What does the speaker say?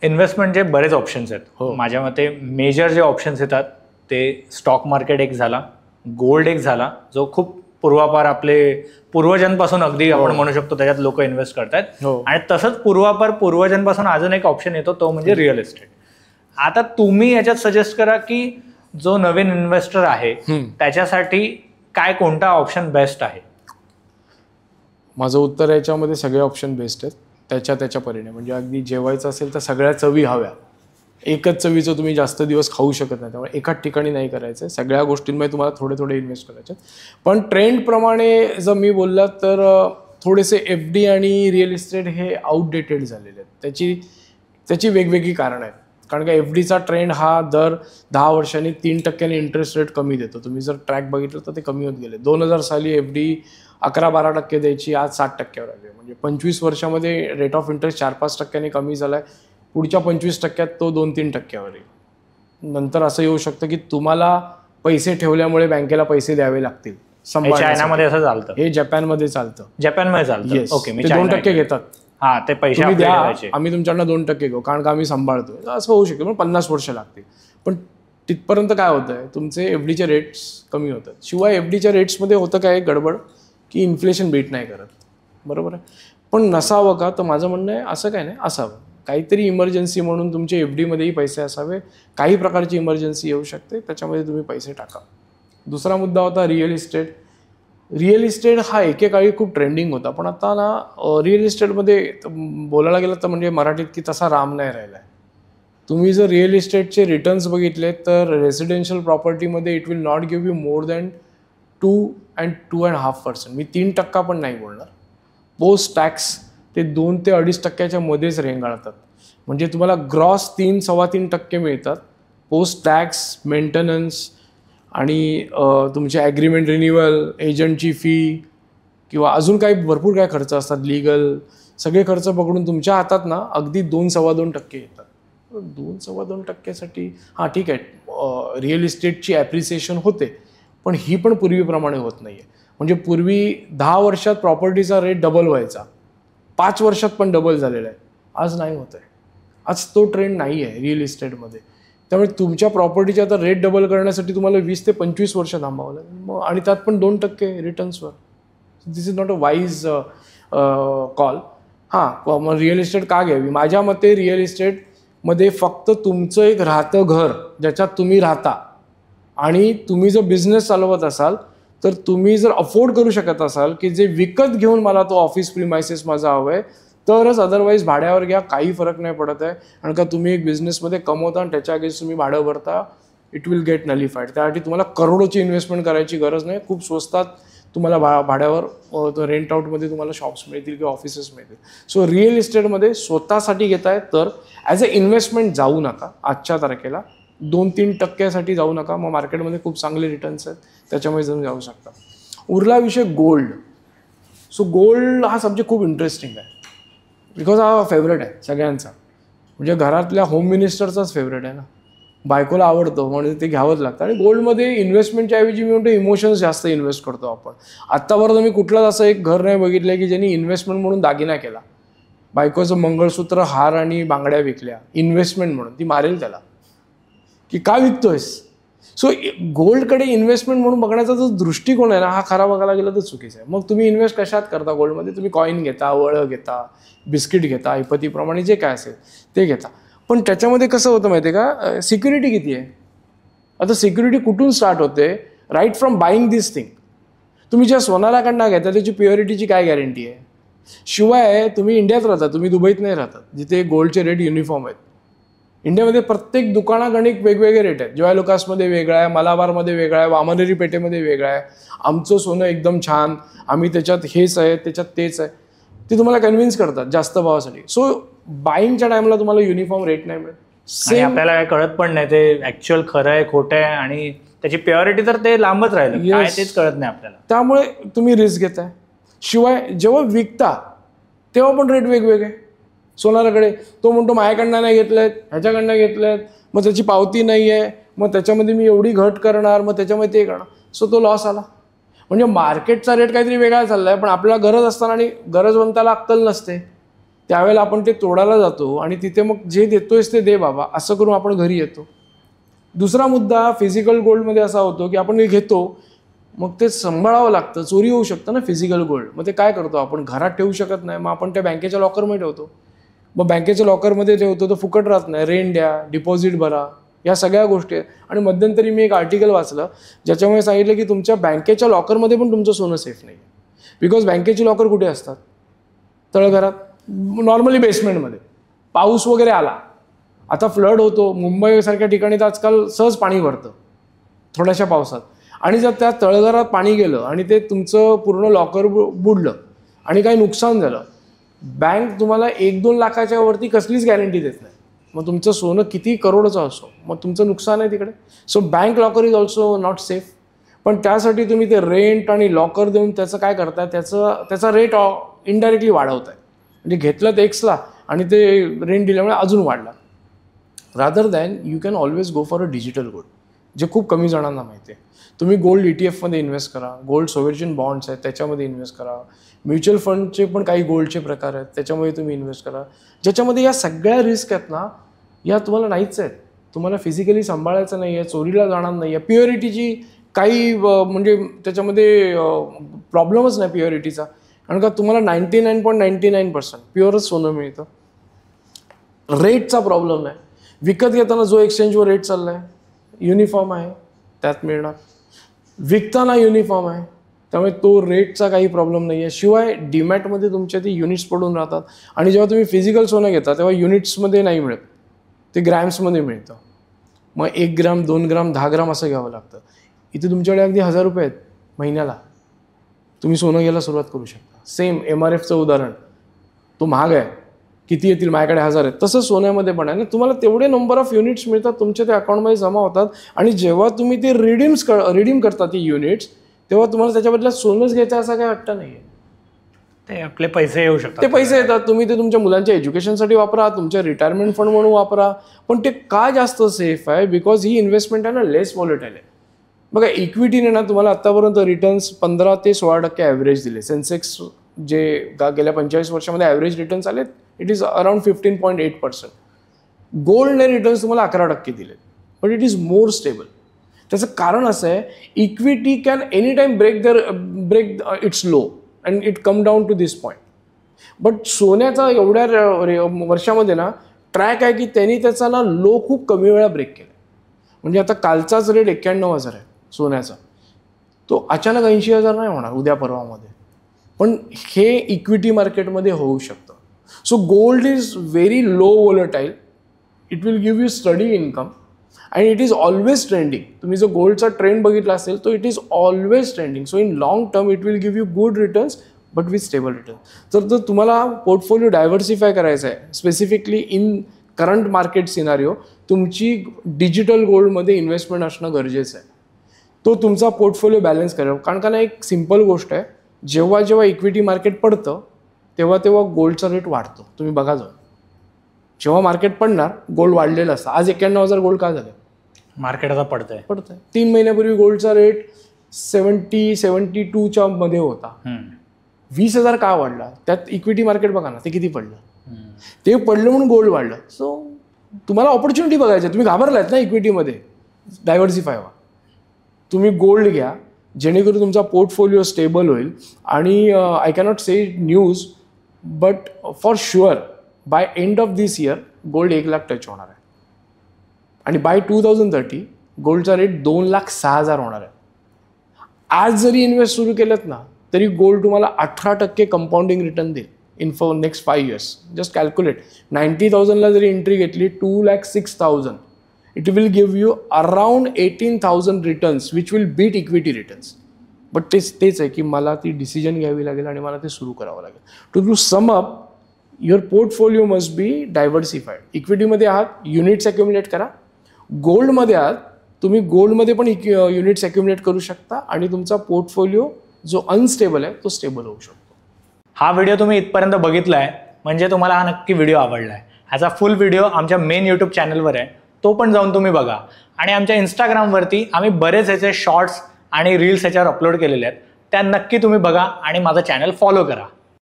इन्व्हेस्टमेंटचे बरेच ऑप्शन्स आहेत. हो. माझ्या मते मेजर जे ऑप्शन्स येतात ते स्टॉक मार्केट एक झाला, गोल्ड एक झाला, जो खूप पूर्वापार आपले पूर्वजांपासून अगदी आपण म्हणू शकतो त्याच्यात लोक इन्व्हेस्ट करतात. आणि तसंच पूर्वजांपासून अजून एक ऑप्शन येतो, तो म्हणजे रिअल इस्टेट. आता तुम्ही याच्यात सजेस्ट करा की जो नवीन इन्व्हेस्टर आहे त्याच्यासाठी कोणता ऑप्शन बेस्ट आहे? माझं उत्तर याच्यामध्ये सगळे ऑप्शन बेस्ट आहेत त्याच्या परीने. म्हणजे अगदी जेवायचं असेल तर सगळ्या चवी हव्या. एकच चवीचं तुम्ही जास्त दिवस खाऊ शकत नाही, त्यामुळे एकाच ठिकाणी नाही करायचं. सगळ्या गोष्टींमध्ये तुम्हाला थोडे थोडे इन्व्हेस्ट करायचे. पण ट्रेंडप्रमाणे जर मी बोललात तर थोडेसे FD आणि रिअल इस्टेट हे आउटडेटेड झालेले आहेत. त्याची वेगवेगळी कारणं आहेत. कारण का FDचा ट्रेंड हा दर 10 वर्षांनी 3% इंटरेस्ट रेट कमी देतो. तुम्ही जर ट्रॅक बघितलं तर ते कमी होत गेले. 2000 साली FD 11-12% द्यायची, आज 7%वर आली. म्हणजे 25 वर्षामध्ये रेट ऑफ इंटरेस्ट 4-5% कमी झाला आहे. पुढच्या 25% तो 2-3%वर येईल. नंतर असं येऊ शकतं की तुम्हाला पैसे ठेवल्यामुळे बँकेला पैसे द्यावे लागतील. चायनामध्ये असं चालतं, हे जपानमध्ये चालतं. ओके, ते 2% घेतात. ते पैसे तुम्ही द्या, आम्ही तुमच्याकडनं 2% घेऊ कारण का आम्ही सांभाळतोय. असं होऊ शकतं, पण 50 वर्ष लागतील. पण तिथपर्यंत काय होतं आहे, तुमचे FDचे रेट्स कमी होतात. शिवाय FDच्या रेट्समध्ये होतं काय गडबड की इन्फ्लेशन बीट नाही करत. बरोबर आहे. पण नसावं का, तर माझं म्हणणं आहे असं काय नाही, असावं. काहीतरी इमर्जन्सी म्हणून तुमचे FDमध्येही पैसे असावे. काही प्रकारची इमर्जन्सी येऊ शकते, त्याच्यामध्ये तुम्ही पैसे टाका. दुसरा मुद्दा होता रिअल इस्टेट. रिअल इस्टेट हा एकेकाळी खूप ट्रेंडिंग होता, पण आता ना रिअल इस्टेटमध्ये बोलायला गेलं तर म्हणजे मराठीत की तसा राम नाही राहिला आहे. तुम्ही जर रिअल इस्टेटचे रिटर्न्स बघितले तर रेसिडेन्शियल प्रॉपर्टीमध्ये it will not give you more than 2 and 2.5%. मी 3% पण नाही बोलणार. पोस्ट टॅक्स ते 2 ते 2.5%च्या मध्येच रेंगाळतात. म्हणजे तुम्हाला ग्रॉस 3-3.25% मिळतात. पोस्ट टॅक्स, मेंटेनन्स आणि तुमचे ॲग्रीमेंट रिन्युअल, एजंटची फी किंवा अजून काही भरपूर काय खर्च असतात, लिगल, सगळे खर्च पकडून तुमच्या हातात ना अगदी 2-2.25% येतात. 2-2.25%साठी ठीक आहे, रिअल इस्टेटची ॲप्रिसिएशन होते, पण ही पण पूर्वीप्रमाणे होत नाही आहे. म्हणजे पूर्वी 10 वर्षात प्रॉपर्टीचा रेट डबल व्हायचा, 5 वर्षात पण डबल झालेला आहे. आज नाही होत आहे. आज तो ट्रेंड नाही आहे रिअल इस्टेटमध्ये. त्यामुळे तुमच्या प्रॉपर्टीचा आता रेट डबल करण्यासाठी तुम्हाला 20 ते 25 वर्ष थांबावं लागेल. मग आणि त्यात पण 2% रिटर्न्सवर. This is not a wise call. मग रिअल इस्टेट का घ्यावी? माझ्या मते रिअल इस्टेटमध्ये फक्त तुमचं एक राहतं घर ज्याच्यात तुम्ही राहता आणि तुम्ही जर बिझनेस चालवत असाल तर तुम्ही जर अफोर्ड करू शकत असाल की जे विकत घेऊन मला तो ऑफिस प्रिमायसेस माझा हवं आहे तरच, अदरवाईज भाड्यावर घ्या, काही फरक नाही पडत आहे. कारण का तुम्ही एक बिझनेसमध्ये कमवता आणि त्याच्या अगेन्स्ट तुम्ही भाडं भरता, इट विल गेट नलिफाईड. त्यासाठी तुम्हाला करोडोची इन्व्हेस्टमेंट करायची गरज नाही. खूप स्वस्तात तुम्हाला भाड्यावर रेंट आउटमध्ये तुम्हाला शॉप्स मिळतील किंवा ऑफिसेस मिळतील. सो रिअल इस्टेटमध्ये स्वतःसाठी घेताय तर ॲज अ इन्व्हेस्टमेंट जाऊ नका. आजच्या तारखेला 2-3% जाऊ नका. मग मार्केटमध्ये खूप चांगले रिटर्न्स आहेत, त्याच्यामुळे तुम्ही जाऊ शकता. उरला विषय गोल्ड. सो गोल्ड हा सब्जेक्ट खूप इंटरेस्टिंग आहे, बिकॉज हा फेवरेट आहे सगळ्यांचा. म्हणजे घरातल्या होम मिनिस्टरचाच फेवरेट आहे ना. बायकोला आवडतो म्हणजे ते घ्यावंच लागतं. आणि गोल्डमध्ये इन्व्हेस्टमेंटच्या ऐवजी मी म्हणतो इमोशन्स जास्त इन्व्हेस्ट करतो आपण. आत्तापर्यंत मी कुठलाच असं एक घर नाही बघितलं की ज्यांनी इन्व्हेस्टमेंट म्हणून दागिना केला. बायकोचं मंगळसूत्र, हार आणि बांगड्या विकल्या इन्व्हेस्टमेंट म्हणून. ती मारेल त्याला की का विकतोयस. सो गोल्डकडे इन्व्हेस्टमेंट म्हणून बघण्याचा जो दृष्टिकोन आहे ना, हा खरा बघायला गेला तर चुकीचा आहे. मग तुम्ही इन्व्हेस्ट कशात करता गोल्डमध्ये? तुम्ही कॉईन घेता, वळं घेता, बिस्किट घेता, ऐपतीप्रमाणे जे काय असेल ते घेता. पण त्याच्यामध्ये कसं होतं माहिती आहे का, सिक्युरिटी किती आहे? आता सिक्युरिटी कुठून स्टार्ट होते? Right from buying this thing. तुम्ही ज्या सोनाराकडनं घेता त्याची प्युरिटीची काय गॅरंटी आहे? शिवाय तुम्ही इंडियात राहता, तुम्ही दुबईत नाही राहतात जिथे गोल्डचे रेट युनिफॉर्म आहेत. इंडियामध्ये प्रत्येक दुकानागणिक वेगवेगळे रेट आहेत. जॉय लुकासमध्ये वेगळा आहे, मलाबारमध्ये वेगळा आहे, वामनेरी पेठेमध्ये वेगळा आहे. आमचं सोनं एकदम छान, आम्ही त्याच्यात हेच आहे, त्याच्यात तेच आहे. ते तुम्हाला कन्व्हिन्स करतात जास्त भावासाठी. सो बाईंगच्या टाइमला तुम्हाला युनिफॉर्म रेट नाही मिळत. सेम आपल्याला काय कळत पण नाही ते ऍक्च्युअल खरं आहे खोटं आहे आणि त्याची प्युरिटी तर ते लांबच राहिलं काय तेच कळत नाही आपल्याला. त्यामुळे तुम्ही रिस्क घेताय. शिवाय जेव्हा विकता तेव्हा पण रेट वेगवेगळे. सोनाराकडे तो म्हणतो माझ्याकडनं नाही घेतलेत, ह्याच्याकडनं घेतलेत, मग त्याची पावती नाही आहे, मग त्याच्यामध्ये मी एवढी घट करणार, मग त्याच्यामध्ये ते करणार. सो तो लॉस आला. म्हणजे मार्केटचा रेट काहीतरी वेगळा चाललाय, पण आपल्याला गरज असताना आणि गरजवंताला अक्कल नसते. त्यावेळेला आपण ते तोडायला जातो आणि तिथे मग जे देतोयस ते दे बाबा असं करून आपण घरी येतो. दुसरा मुद्दा फिजिकल गोल्डमध्ये असा होतो की आपण हे घेतो, मग ते सांभाळावं लागतं, चोरी होऊ शकतं ना फिजिकल गोल्ड. मग ते काय करतो आपण, घरात ठेवू शकत नाही, मग आपण त्या बँकेच्या लॉकरमध्ये ठेवतो. मग बँकेच्या लॉकरमध्ये ठेवतो तर फुकट राहत नाही, रेंट द्या, डिपॉझिट भरा, या सगळ्या गोष्टी आहेत. आणि मध्यंतरी मी एक आर्टिकल वाचलं ज्याच्यामुळे सांगितलं की तुमच्या बँकेच्या लॉकरमध्ये पण तुमचं सोनं सेफ नाही. बिकॉज बँकेची लॉकर कुठे असतात, तळघरात, नॉर्मली बेसमेंटमध्ये. पाऊस वगैरे आला, आता फ्लड होतो, मुंबईसारख्या ठिकाणी तर आजकाल सहज पाणी भरतं थोड्याशा पावसात. आणि जर त्या तळघरात पाणी गेलं आणि ते तुमचं पूर्ण लॉकर बुडलं आणि काही नुकसान झालं, बँक तुम्हाला 1-2 लाखाच्या वरती कसलीच गॅरंटी देत नाही. मग तुमचं सोनं किती करोडचं असो, मग तुमचं नुकसान आहे तिकडे. So bank locker is also not safe. पण त्यासाठी तुम्ही ते रेंट आणि लॉकर देऊन त्याचं काय करताय, त्याचा रेट इनडायरेक्टली वाढवताय. म्हणजे घेतलं ते एक्सला आणि ते रेंट दिल्यामुळे अजून वाढला. Rather than you can always go for a digital gold, जे खूप कमी जणांना माहिती आहे. तुम्ही गोल्ड ETF मध्ये इन्व्हेस्ट करा, गोल्ड सोव्हरेन बॉन्ड्स आहेत त्याच्यामध्ये इन्व्हेस्ट करा, म्युच्युअल फंडचे पण काही गोल्डचे प्रकार आहेत त्याच्यामध्ये तुम्ही इन्व्हेस्ट करा, ज्याच्यामध्ये या सगळ्या रिस्क आहेत ना, या तुम्हाला नाहीच आहेत. तुम्हाला फिजिकली सांभाळायचं नाही आहे, चोरीला जाणार नाही आहे, प्युरिटीची काही म्हणजे त्याच्यामध्ये प्रॉब्लेमच नाही प्युरिटीचा. कारण का तुम्हाला 99.99% प्युअरच सोनं मिळतं. रेटचा प्रॉब्लेम नाही, विकत घेताना जो एक्सचेंजवर रेट चालला आहे युनिफॉर्म आहे त्यात मिळणार, विकताना युनिफॉर्म आहे, त्यामुळे तो रेटचा काही प्रॉब्लेम नाही आहे. शिवाय डीमॅटमध्ये तुमच्या ते युनिट्स पडून राहतात. आणि जेव्हा तुम्ही फिजिकल सोनं घेता तेव्हा युनिट्समध्ये नाही मिळत, ते ग्रॅम्समध्ये मिळतं. मग 1 ग्राम 2 ग्राम 10 ग्राम असं घ्यावं लागतं. इथे तुमच्याकडे अगदी 1000 रुपये आहेत महिन्याला, तुम्ही सोनं घ्यायला सुरुवात करू शकता. सेम MRFचं उदाहरण, तो महाग आहे, किती येतील, माझ्याकडे 1000 आहेत. तसं सोन्यामध्ये पण आहे ना, तुम्हाला तेवढे नंबर ऑफ युनिट्स मिळतात, तुमच्या ते अकाउंटमध्ये जमा होतात. आणि जेव्हा तुम्ही ते रिडीम करता ती युनिट्स, तेव्हा तुम्हाला त्याच्याबद्दल सोनंच घ्यायचं असं काही वाटतं नाही आहे. ते आपले पैसे येऊ शकतात, ते पैसे येतात, तुम्ही ते तुमच्या मुलांच्या एज्युकेशनसाठी वापरा, तुमच्या रिटायरमेंट फंड म्हणून वापरा. पण ते का जास्त सेफ आहे, बिकॉज ही इन्व्हेस्टमेंट आहे ना लेस व्हॉलेटाईल आहे. बघा इक्विटीने ना तुम्हाला आत्तापर्यंत रिटर्न्स 15 ते 16% ॲव्हरेज दिले. सेन्सेक्स जे गेल्या 45 वर्षामध्ये ॲव्हरेज रिटर्न्स आलेत, इट इज अराउंड 15.8%. गोल्डने रिटर्न्स तुम्हाला 11% दिले, but it is more stable. त्याचं कारण असं आहे, equity can any time break its low and it come down to this point. But सोन्याचा एवढ्या वर्षामध्ये ना ट्रॅक आहे की त्यांनी त्याचा ना लो खूप कमी वेळा ब्रेक केला. म्हणजे आता कालचाच रेट 91,000 आहे सोन्याचा, तो अचानक 80,000 नाही होणार उद्या परवामध्ये. पण हे इक्विटी मार्केटमध्ये होऊ शकतं. So gold is very low volatile, it will give you steady income and it is always trending. तुम्ही जो गोल्डचा ट्रेंड बघितला असेल तो it is always trending. So in long term it will give you good returns but with stable return. तर तुम्हाला portfolio diversify करायचा आहे, specifically in current market scenario, तुमची डिजिटल गोल्डमध्ये इन्व्हेस्टमेंट असणं गरजेचं आहे. तो तुमचा पोर्टफोलिओ बॅलन्स करेल. कारण का ना एक सिम्पल गोष्ट आहे, जेव्हा जेव्हा इक्विटी मार्केट पडतं तेव्हा तेव्हा गोल्डचा रेट वाढतो. तुम्ही बघा जाऊन, जेव्हा मार्केट पडणार गोल्ड वाढलेलं असतं. आज 91,000 गोल्ड का झालं, मार्केट आता पडतंय. 3 महिन्यापूर्वी गोल्डचा रेट 72च्या मध्ये होता. 20,000 का वाढला, त्यात इक्विटी मार्केट बघा ना ते किती पडलं. ते पडलं म्हणून गोल्ड वाढलं. सो तुम्हाला ऑपॉर्च्युनिटी बघायची, तुम्ही घाबरलात ना इक्विटीमध्ये, डायव्हर्सिफाय व्हा. तुम्ही गोल्ड घ्या जेणेकरून तुमचा पोर्टफोलिओ स्टेबल होईल. आणि I cannot say news, but for sure by end of this year gold 1 lakh touch होणार आहे. आणि बाय 2030 गोल्डचा रेट 2,06,000 होणार आहे. आज जरी इन्व्हेस्ट सुरू केलं ना तरी गोल्ड तुम्हाला 18% कंपाऊंडिंग रिटर्न देईल in for next 5 years. Just calculate, 90,000ला जरी एंट्री घेतली, 2,06,000, it will give you around 18,000 returns which will beat equity returns. But तेच आहे की मला ती डिसिजन घ्यावी लागेल आणि मला ते सुरू करावं लागेल. To sum up, your portfolio must be diversified. इक्विटीमध्ये आहात, युनिट्स अक्युमुलेट करा. गोल्डमध्ये आहात, तुम्ही गोल्डमध्ये पण युनिट्स अक्युमुलेट करू शकता आणि तुमचा पोर्टफोलिओ जो अनस्टेबल आहे तो स्टेबल होऊ शकतो. हा व्हिडिओ तुम्ही इथपर्यंत बघितलाय म्हणजे तुम्हाला हा नक्की व्हिडिओ आवडलाय. ह्याचा फुल व्हिडिओ आमच्या मेन यूट्यूब चॅनलवर आहे, तो पण जाऊन तुम्ही बघा. आणि आमच्या इंस्टाग्रामवरती आम्ही बरेच ह्याचे शॉर्ट्स आणि रील्स ह्याच्यावर अपलोड केलेले आहेत, त्या नक्की तुम्ही बघा आणि माझं चॅनल फॉलो करा.